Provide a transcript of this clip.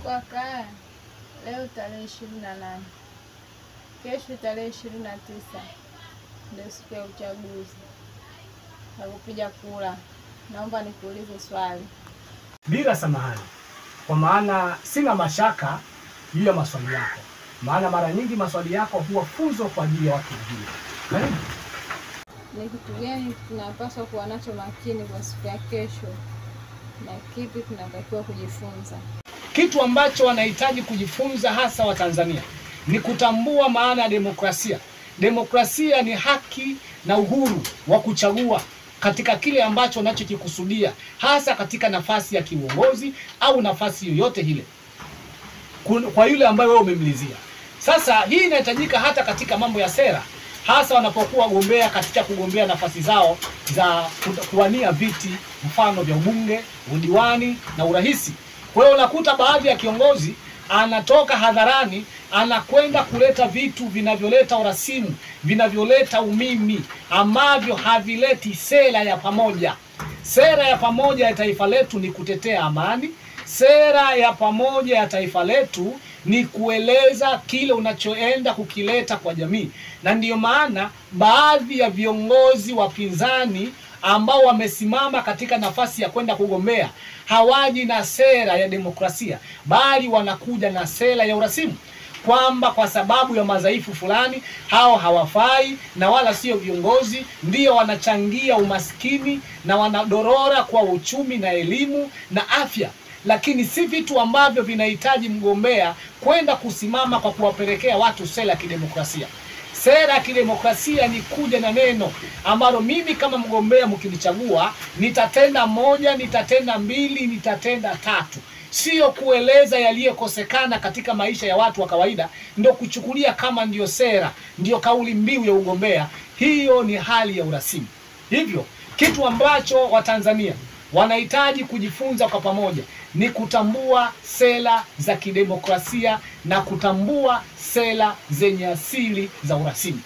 Kwa kaya, leo tarehe 28, kesho tarehe 29 ndio siku ya uchaguzi na kupiga kura. Naomba nikuulize swali bila samahani, kwa maana sina mashaka juu ya maswali yako, maana mara nyingi maswali yako huwa funzo kwa ajili ya watu wengine. Karibu. Ni kitu gani tunapaswa kuwa nacho makini kwa siku ya kesho na kipi tunatakiwa kujifunza? Kitu ambacho wanahitaji kujifunza hasa Watanzania ni kutambua maana ya demokrasia. Demokrasia ni haki na uhuru wa kuchagua katika kile ambacho unachokikusudia, hasa katika nafasi ya kiuongozi au nafasi yoyote ile kwa yule ambaye wewe umemlizia. Sasa hii inahitajika hata katika mambo ya sera, hasa wanapokuwa wagombea katika kugombea nafasi zao za kuwania viti, mfano vya ubunge, udiwani na urais. Kwa hiyo unakuta baadhi ya kiongozi anatoka hadharani anakwenda kuleta vitu vinavyoleta urasimu, vinavyoleta umimi, ambavyo havileti sera ya pamoja. Sera ya pamoja ya taifa letu ni kutetea amani. Sera ya pamoja ya taifa letu ni kueleza kile unachoenda kukileta kwa jamii. Na ndiyo maana baadhi ya viongozi wapinzani ambao wamesimama katika nafasi ya kwenda kugombea hawaji na sera ya demokrasia, bali wanakuja na sera ya urasimu, kwamba kwa sababu ya madhaifu fulani hao hawafai na wala sio viongozi, ndio wanachangia umaskini na wanadorora kwa uchumi na elimu na afya. Lakini si vitu ambavyo vinahitaji mgombea kwenda kusimama kwa kuwapelekea watu sera ya kidemokrasia. Sera ya kidemokrasia ni kuja na neno ambalo mimi kama mgombea mkinichagua nitatenda moja, nitatenda mbili, nitatenda tatu. Sio kueleza yaliyokosekana katika maisha ya watu wa kawaida ndio kuchukulia kama ndio sera, ndio kauli mbiu ya ugombea. Hiyo ni hali ya urasimu. Hivyo kitu ambacho Watanzania wanahitaji kujifunza kwa pamoja ni kutambua sera za kidemokrasia na kutambua sera zenye asili za urasimu.